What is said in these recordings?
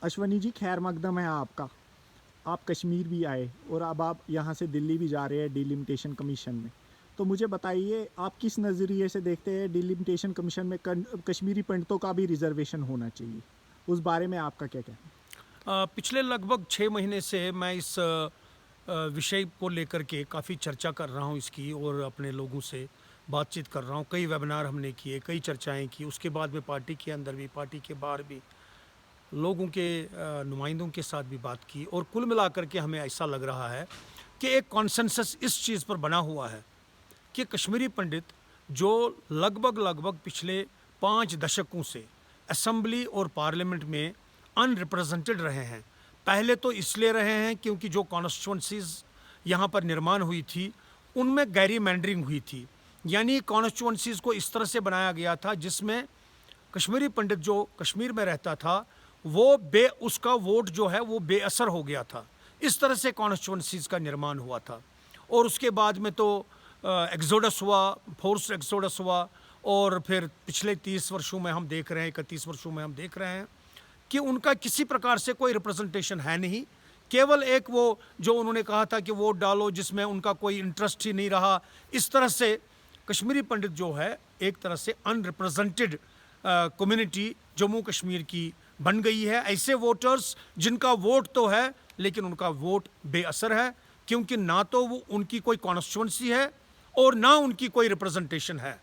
अश्वनी जी, खैर मकदम है आपका। आप कश्मीर भी आए और अब आप यहाँ से दिल्ली भी जा रहे हैं डिलिमिटेशन कमीशन में। तो मुझे बताइए, आप किस नज़रिए से देखते हैं डिलिमिटेशन कमीशन में कश्मीरी पंडितों का भी रिजर्वेशन होना चाहिए? उस बारे में आपका क्या कहना है? पिछले लगभग 6 महीने से मैं इस विषय को लेकर के काफ़ी चर्चा कर रहा हूँ इसकी, और अपने लोगों से बातचीत कर रहा हूँ। कई वेबिनार हमने किए, कई चर्चाएं की। उसके बाद में पार्टी के अंदर भी, पार्टी के बाहर भी लोगों के नुमाइंदों के साथ भी बात की, और कुल मिलाकर के हमें ऐसा लग रहा है कि एक कॉन्सेंसस इस चीज़ पर बना हुआ है कि कश्मीरी पंडित जो लगभग लगभग पिछले 5 दशकों से असेंबली और पार्लियामेंट में अनरिप्रेजेंटेड रहे हैं। पहले तो इसलिए रहे हैं क्योंकि जो कॉन्स्टिट्यूंसीज यहाँ पर निर्माण हुई थी उनमें गैरी मैंडरिंग हुई थी, यानी कॉन्स्टिट्यूंसीज को इस तरह से बनाया गया था जिसमें कश्मीरी पंडित जो कश्मीर में रहता था वो उसका वोट जो है वो बेअसर हो गया था। इस तरह से कॉन्स्टिट्यूंसीज का निर्माण हुआ था। और उसके बाद में तो एक्सोडस हुआ, फोर्स एक्सोडस हुआ, और फिर पिछले 30 वर्षों में हम देख रहे हैं, 31 वर्षों में हम देख रहे हैं कि उनका किसी प्रकार से कोई रिप्रेजेंटेशन है नहीं। केवल एक वो जो उन्होंने कहा था कि वोट डालो, जिसमें उनका कोई इंटरेस्ट ही नहीं रहा। इस तरह से कश्मीरी पंडित जो है एक तरह से अनरिप्रेजेंटेड कम्युनिटी जम्मू कश्मीर की बन गई है। ऐसे वोटर्स जिनका वोट तो है लेकिन उनका वोट बेअसर है, क्योंकि ना तो वो उनकी कोई कॉन्स्टिट्यूंसी है और ना उनकी कोई रिप्रेजेंटेशन है।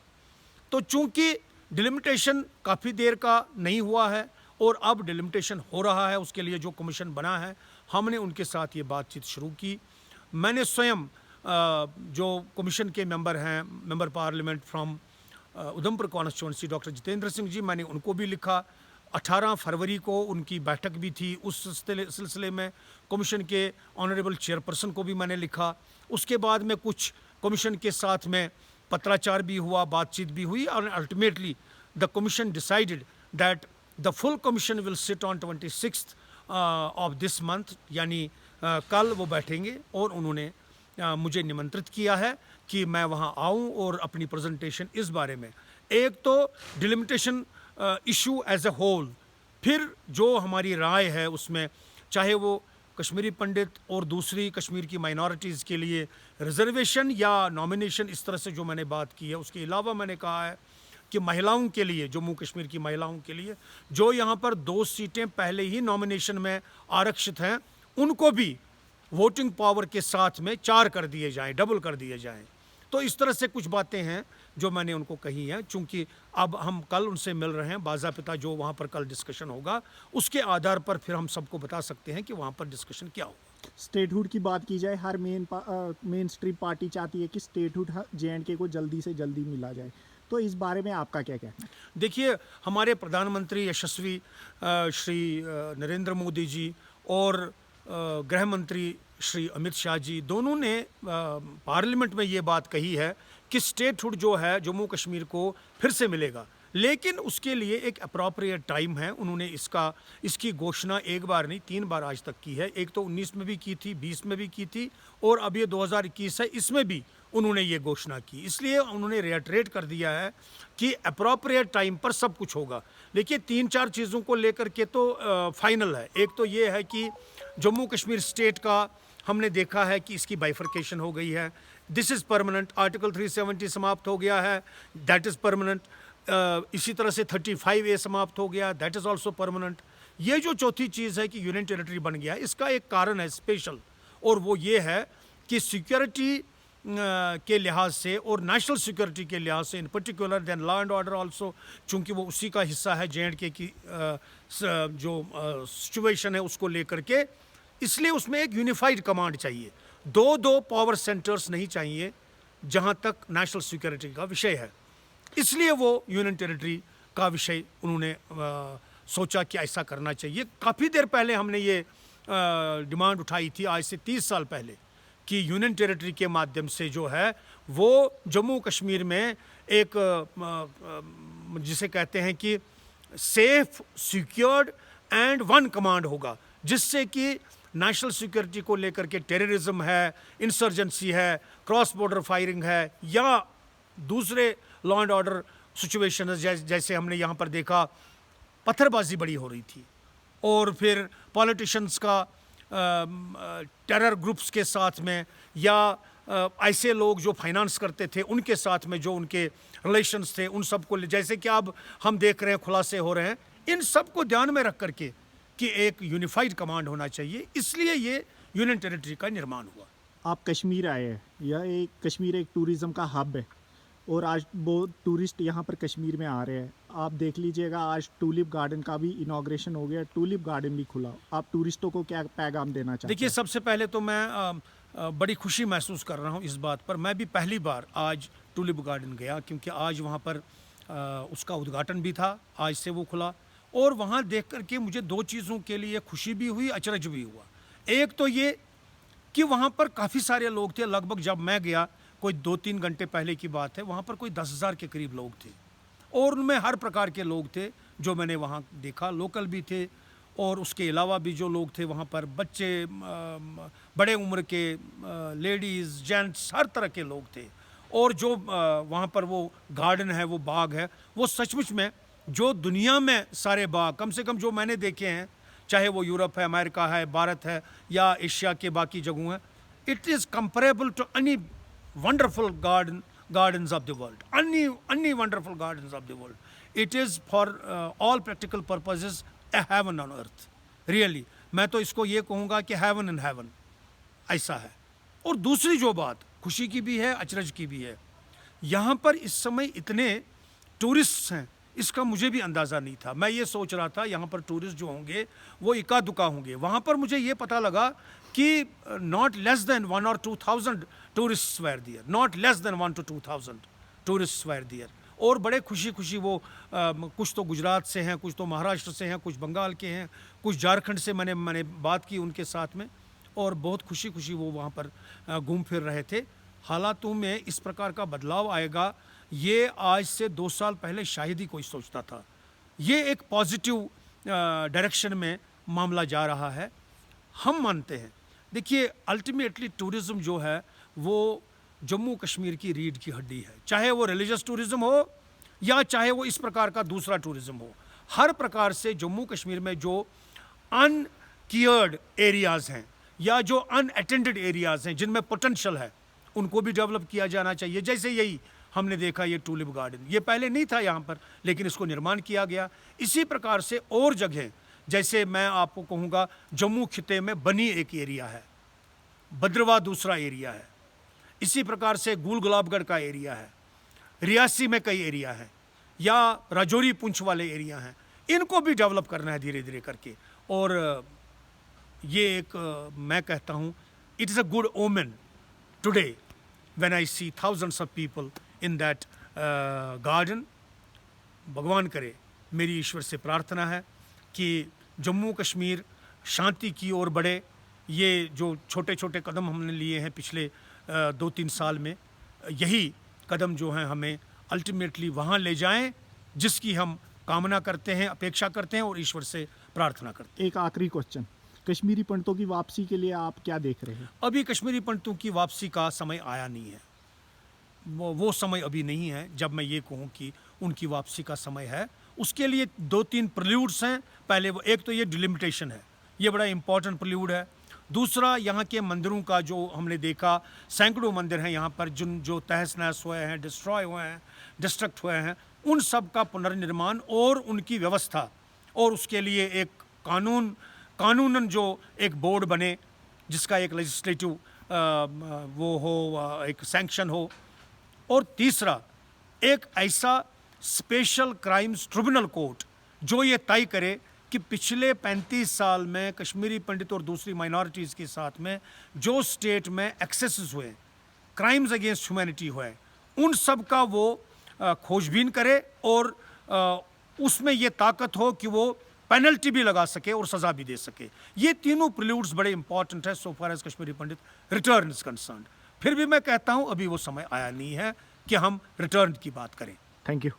तो चूंकि डिलिमिटेशन काफ़ी देर का नहीं हुआ है और अब डिलिमिटेशन हो रहा है, उसके लिए जो कमीशन बना है, हमने उनके साथ ये बातचीत शुरू की। मैंने स्वयं जो कमीशन के मेंबर हैं, member parliament from Udhampur constituency doctor Jitendra Singh ji, मैंने उनको भी लिखा। 18 फरवरी को उनकी बैठक भी थी, उस सिलसिले में कमीशन के ऑनरेबल चेयरपर्सन को भी मैंने लिखा। उसके बाद में कुछ कमीशन के साथ में पत्राचार भी हुआ, बातचीत भी हुई, और ultimately the commission decided that the full commission will sit on 26 of this month, यानी कल वो बैठेंगे। और उन्होंने मुझे निमंत्रित किया है कि मैं वहाँ आऊँ और अपनी प्रेजेंटेशन इस बारे में, एक तो delimitation issue as a whole, फिर जो हमारी राय है उसमें, चाहे वो कश्मीरी पंडित और दूसरी कश्मीर की माइनॉरिटीज़ के लिए रिजर्वेशन या नॉमिनेशन, इस तरह से जो मैंने बात की है। उसके अलावा मैंने कहा है कि महिलाओं के लिए, जम्मू कश्मीर की महिलाओं के लिए जो यहाँ पर 2 सीटें पहले ही नॉमिनेशन में आरक्षित हैं, उनको भी वोटिंग पावर के साथ में 4 कर दिए जाएं, डबल कर दिए जाएं। तो इस तरह से कुछ बातें हैं जो मैंने उनको कही हैं। चूंकि अब हम कल उनसे मिल रहे हैं, बाज़ाबिता जो वहाँ पर कल डिस्कशन होगा उसके आधार पर फिर हम सबको बता सकते हैं कि वहाँ पर डिस्कशन क्या होगा। स्टेटहुड की बात की जाए, हर मेन स्ट्रीम पार्टी चाहती है कि स्टेटहुड JNK को जल्दी से जल्दी मिला जाए। तो इस बारे में आपका क्या कहना है? देखिए, हमारे प्रधानमंत्री यशस्वी श्री नरेंद्र मोदी जी और गृह मंत्री श्री अमित शाह जी, दोनों ने पार्लियामेंट में ये बात कही है कि स्टेटहुड जो है जम्मू कश्मीर को फिर से मिलेगा, लेकिन उसके लिए एक अप्रोप्रिएट टाइम है। उन्होंने इसकी घोषणा एक बार नहीं 3 बार आज तक की है। एक तो 19 में भी की थी, 20 में भी की थी, और अब ये 2021 है, इसमें भी उन्होंने ये घोषणा की। इसलिए उन्होंने रिएटरेट कर दिया है कि अप्रोप्रिएट टाइम पर सब कुछ होगा। देखिए, 3-4 चीज़ों को लेकर के तो फाइनल है। एक तो ये है कि जम्मू कश्मीर स्टेट का हमने देखा है कि इसकी बाइफर्केशन हो गई है, दिस इज़ परमानेंट। आर्टिकल 370 समाप्त हो गया है, दैट इज़ परमानेंट। इसी तरह से 35A समाप्त हो गया, दैट इज़ ऑल्सो परमानेंट। ये जो चौथी चीज़ है कि यूनियन टेरिटरी बन गया, इसका एक कारण है स्पेशल, और वो ये है कि सिक्योरिटी के लिहाज से और नेशनल सिक्योरिटी के लिहाज से in particular, then law and order also, चूँकि वो उसी का हिस्सा है JNK की जो सिचुएशन है उसको लेकर के, इसलिए उसमें एक यूनिफाइड कमांड चाहिए। 2 पावर सेंटर्स नहीं चाहिए जहाँ तक नेशनल सिक्योरिटी का विषय है। इसलिए वो यूनियन टेरिटरी का विषय उन्होंने सोचा कि ऐसा करना चाहिए। काफ़ी देर पहले हमने ये डिमांड उठाई थी, आज से 30 साल पहले, कि यूनियन टेरिटरी के माध्यम से जो है वो जम्मू कश्मीर में एक जिसे कहते हैं कि safe, secured and one command होगा, जिससे कि नेशनल सिक्योरिटी को लेकर के, टेररिज्म है, इंसर्जेंसी है, क्रॉस बॉर्डर फायरिंग है, या दूसरे लॉ एंड ऑर्डर सिचुएशन, जैसे हमने यहाँ पर देखा पत्थरबाजी बड़ी हो रही थी, और फिर पॉलिटिशियंस का टेरर ग्रुप्स के साथ में, या ऐसे लोग जो फाइनेंस करते थे उनके साथ में जो उनके रिलेशंस थे, उन सब को जैसे कि अब हम देख रहे हैं खुलासे हो रहे हैं, इन सब को ध्यान में रख करके कि एक यूनिफाइड कमांड होना चाहिए, इसलिए ये यूनियन टेरिटरी का निर्माण हुआ। आप कश्मीर आए हैं, कश्मीर एक टूरिज़्म का हब है और आज बहुत टूरिस्ट यहाँ पर कश्मीर में आ रहे हैं। आप देख लीजिएगा, आज टूलिप गार्डन का भी इनाग्रेशन हो गया, टूलिप गार्डन भी खुला। आप टूरिस्टों को क्या पैगाम देना चाहते देखिए, हैं? सबसे पहले तो मैं बड़ी खुशी महसूस कर रहा हूँ इस बात पर। मैं भी पहली बार आज टूलिप गार्डन गया, क्योंकि आज वहाँ पर उसका उद्घाटन भी था, आज से वो खुला। और वहाँ देख करके मुझे दो चीज़ों के लिए खुशी भी हुई, अचरज भी हुआ। एक तो ये कि वहाँ पर काफ़ी सारे लोग थे, लगभग जब मैं गया कोई 2-3 घंटे पहले की बात है, वहाँ पर कोई 10,000 के करीब लोग थे, और उनमें हर प्रकार के लोग थे जो मैंने वहाँ देखा। लोकल भी थे और उसके अलावा भी जो लोग थे वहाँ पर, बच्चे, बड़े उम्र के, लेडीज़, जेंट्स, हर तरह के लोग थे। और जो वहाँ पर वो गार्डन है, वो बाग है, वो सचमुच में जो दुनिया में सारे बाग कम से कम जो मैंने देखे हैं, चाहे वो यूरोप है, अमेरिका है, भारत है, या एशिया के बाकी जगहों हैं, it is comparable to any wonderful gardens of the world, any wonderful gardens of the world. It is for all practical purposes a heaven on earth, really. मैं तो इसको ये कहूँगा कि heaven in heaven ऐसा है। और दूसरी जो बात खुशी की भी है, अचरज की भी है, यहाँ पर इस समय इतने टूरिस्ट हैं, इसका मुझे भी अंदाज़ा नहीं था। मैं ये सोच रहा था यहाँ पर टूरिस्ट जो होंगे वो इक्का दुक्का होंगे। वहाँ पर मुझे ये पता लगा कि not less than 1 or 2,000 tourist were there, not less than 1 to 2,000 tourist were there. और बड़े खुशी खुशी वो कुछ तो गुजरात से हैं, कुछ तो महाराष्ट्र से हैं, कुछ बंगाल के हैं, कुछ झारखंड से। मैंने बात की उनके साथ में, और बहुत खुशी खुशी वो वहाँ पर घूम फिर रहे थे। हालातों में इस प्रकार का बदलाव आएगा, ये आज से 2 साल पहले शायद ही कोई सोचता था। ये एक पॉजिटिव डायरेक्शन में मामला जा रहा है, हम मानते हैं। देखिए, अल्टीमेटली टूरिज़्म जो है वो जम्मू कश्मीर की रीढ़ की हड्डी है, चाहे वो रिलीजियस टूरिज़्म हो या चाहे वो इस प्रकार का दूसरा टूरिज़्म हो। हर प्रकार से जम्मू कश्मीर में जो अनकियर्ड एरियाज़ हैं या जो अनअटेंडेड एरियाज़ हैं, जिनमें पोटेंशियल है, उनको भी डेवलप किया जाना चाहिए। जैसे यही हमने देखा, ये टूलिप गार्डन, ये पहले नहीं था यहाँ पर, लेकिन इसको निर्माण किया गया। इसी प्रकार से और जगह, जैसे मैं आपको कहूँगा, जम्मू खिते में बनी एक एरिया है, भद्रवाह दूसरा एरिया है, इसी प्रकार से गुल गुलाबगढ़ का एरिया है, रियासी में कई एरिया है, या राजौरी पुंछ वाले एरिया हैं। इनको भी डेवलप करना है धीरे धीरे करके। और ये एक मैं कहता हूँ, it is a good omen today when I see thousands of people in that garden. भगवान करे, मेरी ईश्वर से प्रार्थना है कि जम्मू कश्मीर शांति की ओर बढ़े। ये जो छोटे छोटे कदम हमने लिए हैं पिछले 2-3 साल में, यही कदम जो हैं हमें अल्टीमेटली वहाँ ले जाएं जिसकी हम कामना करते हैं, अपेक्षा करते हैं और ईश्वर से प्रार्थना करते हैं। एक आखिरी क्वेश्चन, कश्मीरी पंडितों की वापसी के लिए आप क्या देख रहे हैं? अभी कश्मीरी पंडितों की वापसी का समय आया नहीं है, वो समय अभी नहीं है जब मैं ये कहूँ कि उनकी वापसी का समय है। उसके लिए 2-3 प्रिल्यूड्स हैं। पहले वो, एक तो ये डिलिमिटेशन है, ये बड़ा इंपॉर्टेंट प्रिल्यूड है। दूसरा, यहाँ के मंदिरों का जो हमने देखा, सैकड़ों मंदिर हैं यहाँ पर जो तहस नहस हुए हैं, डिस्ट्रॉय हुए हैं, डिस्ट्रक्ट हुए हैं, उन सब का पुनर्निर्माण और उनकी व्यवस्था, और उसके लिए एक कानूनन जो एक बोर्ड बने जिसका एक लेजिस्लेटिव वो हो, एक सैंक्शन हो। और तीसरा, एक ऐसा स्पेशल क्राइम्स ट्रिब्यूनल कोर्ट जो ये तय करे कि पिछले 35 साल में कश्मीरी पंडित और दूसरी माइनॉरिटीज़ के साथ में जो स्टेट में एक्सेसेस हुए, क्राइम्स अगेंस्ट ह्यूमैनिटी हुए, उन सब का वो खोजबीन करे, और उसमें ये ताकत हो कि वो पेनल्टी भी लगा सके और सज़ा भी दे सके। ये तीनों प्रिल्यूड्स बड़े इंपॉर्टेंट है so far as Kashmiri Pandit return is concerned. फिर भी मैं कहता हूँ अभी वो समय आया नहीं है कि हम रिटर्न की बात करें। Thank you.